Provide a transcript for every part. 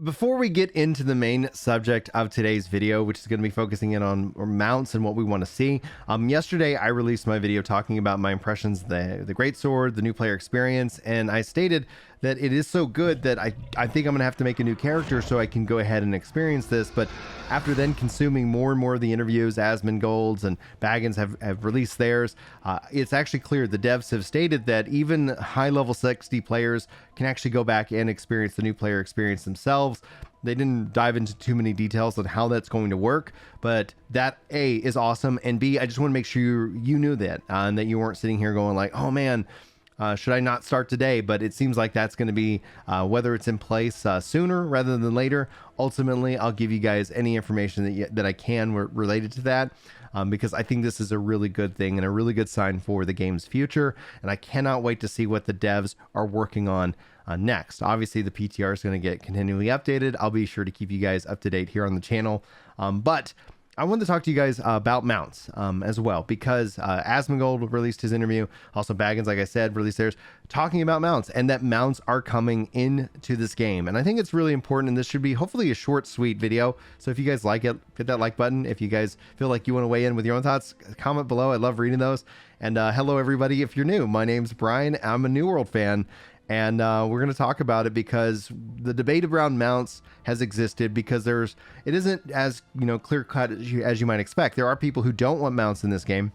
Before we get into the main subject of today's video, which is going to be focusing in on mounts and what we want to see, yesterday I released my video talking about my impressions of the Greatsword, the new player experience, and I stated that it is so good that I think I'm going to have to make a new character so I can go ahead and experience this. But after then consuming more and more of the interviews, Asmongold's and Baggins have released theirs, it's actually clear the devs have stated that even high-level 60 players can actually go back and experience the new player experience themselves. They didn't dive into too many details on how that's going to work, but that A is awesome, and B, I just want to make sure you knew that, and that you weren't sitting here going like, oh man, should I not start today? But it seems like that's going to be whether it's in place sooner rather than later. Ultimately, I'll give you guys any information that I can related to that, because I think this is a really good thing and a really good sign for the game's future. And I cannot wait to see what the devs are working on next. Obviously, the PTR is going to get continually updated. I'll be sure to keep you guys up to date here on the channel. But I wanted to talk to you guys about mounts as well, because Asmongold released his interview. Also, Baggins, like I said, released theirs, talking about mounts and that mounts are coming into this game. And I think it's really important, and this should be hopefully a short, sweet video. So if you guys like it, hit that like button. If you guys feel like you want to weigh in with your own thoughts, comment below. I love reading those. And hello, everybody. If you're new, my name's Brian. I'm a New World fan. And we're going to talk about it because the debate around mounts has existed, because it isn't as clear cut as you might expect. There are people who don't want mounts in this game.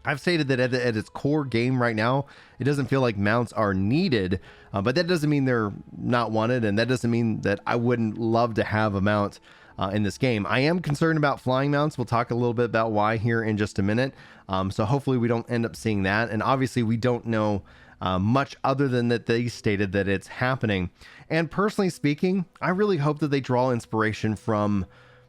I've stated that at its core game right now, it doesn't feel like mounts are needed, but that doesn't mean they're not wanted, and that doesn't mean that I wouldn't love to have a mount in this game. I am concerned about flying mounts. We'll talk a little bit about why here in just a minute. So hopefully we don't end up seeing that. And obviously we don't know much other than that they stated that it's happening. And personally speaking, I really hope that they draw inspiration from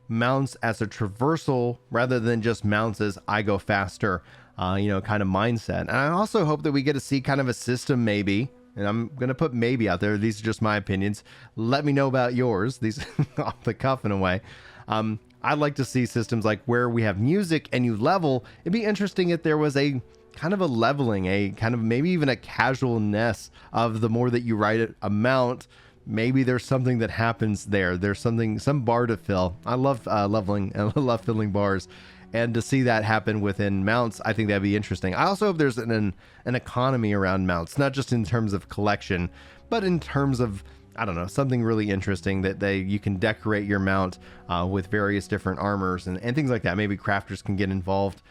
mounts as a traversal rather than just mounts as I go faster, kind of mindset. And I also hope that we get to see kind of a system maybe, and I'm going to put maybe out there. These are just my opinions. Let me know about yours. These off the cuff in a way. I'd like to see systems like where we have music and you level. It'd be interesting if there was a kind of a leveling, a kind of maybe even a casualness of the more that you ride a mount, maybe there's something that happens there. There's some bar to fill. I love leveling and I love filling bars, and to see that happen within mounts, I think that'd be interesting. I also hope there's an economy around mounts, not just in terms of collection, but in terms of, I don't know, something really interesting that you can decorate your mount with various different armors and things like that. Maybe crafters can get involved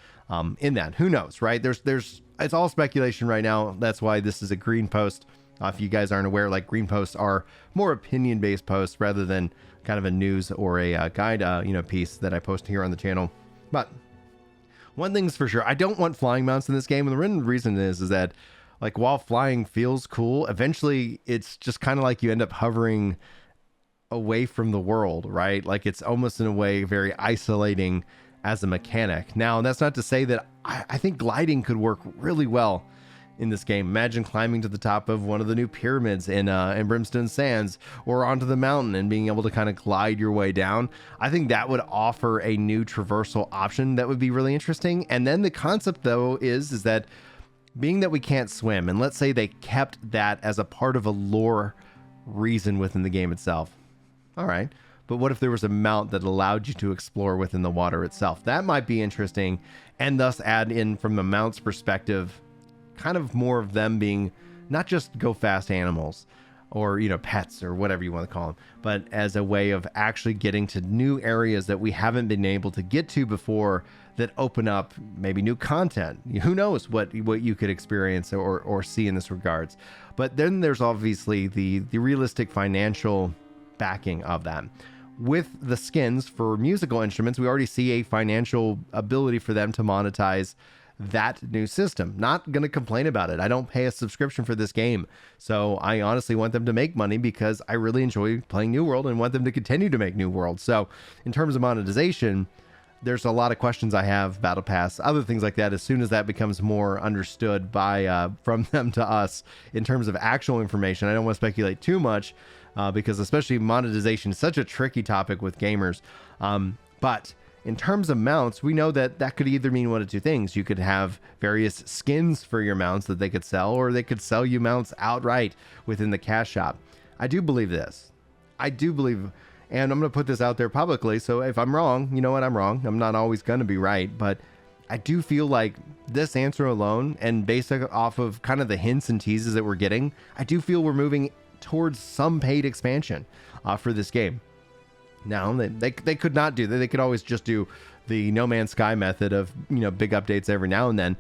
in that. Who knows, right? It's all speculation right now. That's why this is a green post. If you guys aren't aware, like, green posts are more opinion-based posts rather than kind of a news or a guide, piece that I post here on the channel. But one thing's for sure, I don't want flying mounts in this game, and the reason is that, like, while flying feels cool, eventually it's just kind of like you end up hovering away from the world, right? Like, it's almost in a way very isolating as a mechanic. Now, that's not to say that I think gliding could work really well in this game. Imagine climbing to the top of one of the new pyramids in Brimstone Sands, or onto the mountain and being able to kind of glide your way down. I think that would offer a new traversal option that would be really interesting. And then the concept, though, is that being that we can't swim, and let's say they kept that as a part of a lore reason within the game itself. All right. But what if there was a mount that allowed you to explore within the water itself? That might be interesting, and thus add in, from the mount's perspective, kind of more of them being not just go fast animals or, pets or whatever you want to call them, but as a way of actually getting to new areas that we haven't been able to get to before, that open up maybe new content. Who knows what you could experience or see in this regards. But then there's obviously the realistic financial backing of that. With the skins for musical instruments, we already see a financial ability for them to monetize that new system. Not going to complain about it. I don't pay a subscription for this game, so I honestly want them to make money because I really enjoy playing New World and want them to continue to make New World. So in terms of monetization, there's a lot of questions I have, Battle Pass, other things like that. As soon as that becomes more understood by from them to us in terms of actual information, I don't want to speculate too much, because especially monetization is such a tricky topic with gamers. But in terms of mounts, we know that could either mean one of two things. You could have various skins for your mounts that they could sell, or they could sell you mounts outright within the cash shop. I do believe this. I do believe, and I'm going to put this out there publicly, so if I'm wrong, you know what, I'm wrong. I'm not always going to be right, but I do feel like this answer alone, and based off of kind of the hints and teases that we're getting, I do feel we're moving towards some paid expansion for this game. Now, they could not do that. They could always just do the No Man's Sky method of, big updates every now and then.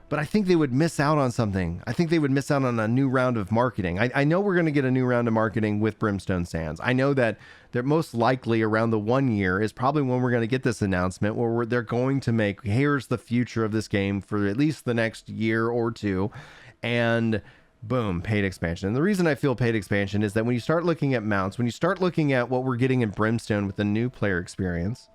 But I think they would miss out on something. I think they would miss out on a new round of marketing. I know we're going to get a new round of marketing with Brimstone Sands. I know that they're most likely around the 1 year is probably when we're going to get this announcement where they're going to make, here's the future of this game for at least the next year or two. And boom, paid expansion. And the reason I feel paid expansion is that when you start looking at mounts, when you start looking at what we're getting in Brimstone with the new player experience,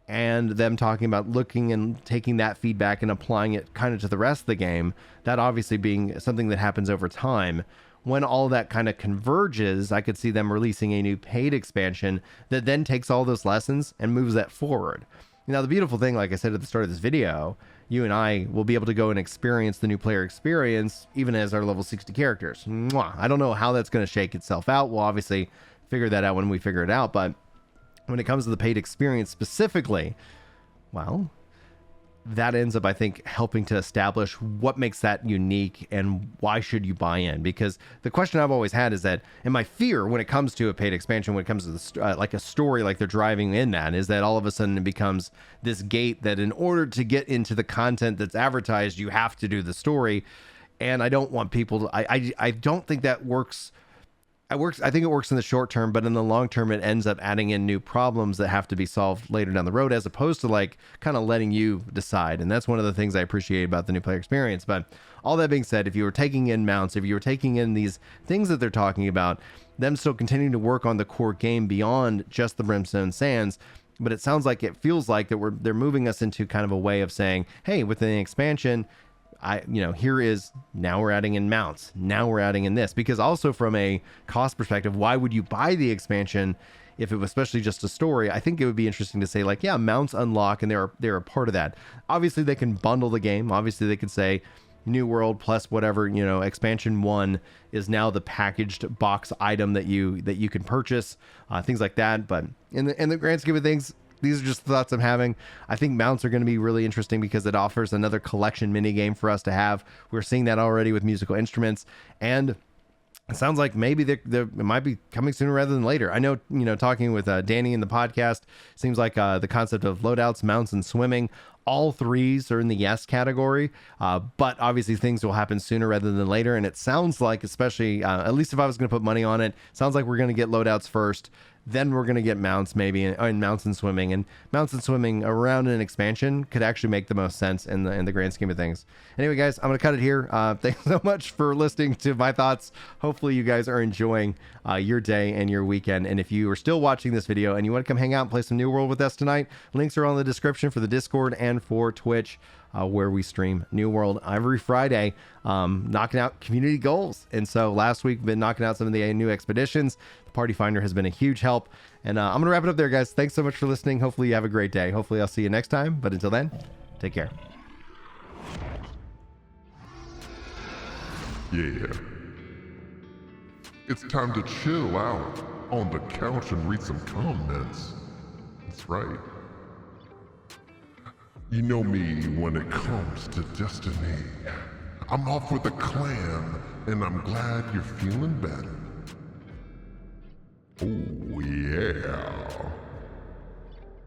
and them talking about looking and taking that feedback and applying it kind of to the rest of the game, that obviously being something that happens over time. When all that kind of converges, I could see them releasing a new paid expansion that then takes all those lessons and moves that forward. Now, the beautiful thing, like I said at the start of this video, you and I will be able to go and experience the new player experience even as our level 60 characters. Mwah. I don't know how that's going to shake itself out. We'll obviously figure that out when we figure it out, but when it comes to the paid experience specifically, well, that ends up, I think, helping to establish what makes that unique and why should you buy in. Because the question I've always had is that, and my fear when it comes to a paid expansion, when it comes to the like a story like they're driving in that, is that all of a sudden it becomes this gate that in order to get into the content that's advertised, you have to do the story. And I don't want people to, I don't think that works. I think it works in the short term, but in the long term, it ends up adding in new problems that have to be solved later down the road, as opposed to like kind of letting you decide. And that's one of the things I appreciate about the new player experience. But all that being said, if you were taking in mounts, if you were taking in these things that they're talking about, them still continuing to work on the core game beyond just the Brimstone Sands, but it sounds like, it feels like that they're moving us into kind of a way of saying, hey, with an expansion, here is, now we're adding in mounts. Now we're adding in this, because also from a cost perspective, why would you buy the expansion if it was especially just a story? I think it would be interesting to say like, yeah, mounts unlock and they're a part of that. Obviously they can bundle the game. Obviously they could say new world plus whatever, expansion 1 is now the packaged box item that you can purchase, things like that. But in the grand scheme of things, these are just thoughts I'm having. I think mounts are going to be really interesting because it offers another collection mini game for us to have. We're seeing that already with musical instruments, and it sounds like maybe it might be coming sooner rather than later. I know, talking with Danny in the podcast, seems like the concept of loadouts, mounts, and swimming, all threes are in the yes category, but obviously things will happen sooner rather than later. And it sounds like, especially, at least if I was going to put money on it, sounds like we're going to get loadouts first. Then we're going to get mounts maybe, and mounts and swimming. And mounts and swimming around an expansion could actually make the most sense in the grand scheme of things. Anyway, guys, I'm going to cut it here. Thanks so much for listening to my thoughts. Hopefully you guys are enjoying your day and your weekend. And if you are still watching this video and you want to come hang out and play some New World with us tonight, links are on the description for the Discord and for Twitch, where we stream New World every Friday, knocking out community goals. And so last week, been knocking out some of the new expeditions. The Party Finder has been a huge help. And I'm going to wrap it up there, guys. Thanks so much for listening. Hopefully you have a great day. Hopefully I'll see you next time. But until then, take care. Yeah. It's time to chill out on the couch and read some comments. That's right. You know me when it comes to Destiny. I'm off with a clan, and I'm glad you're feeling better. Oh yeah.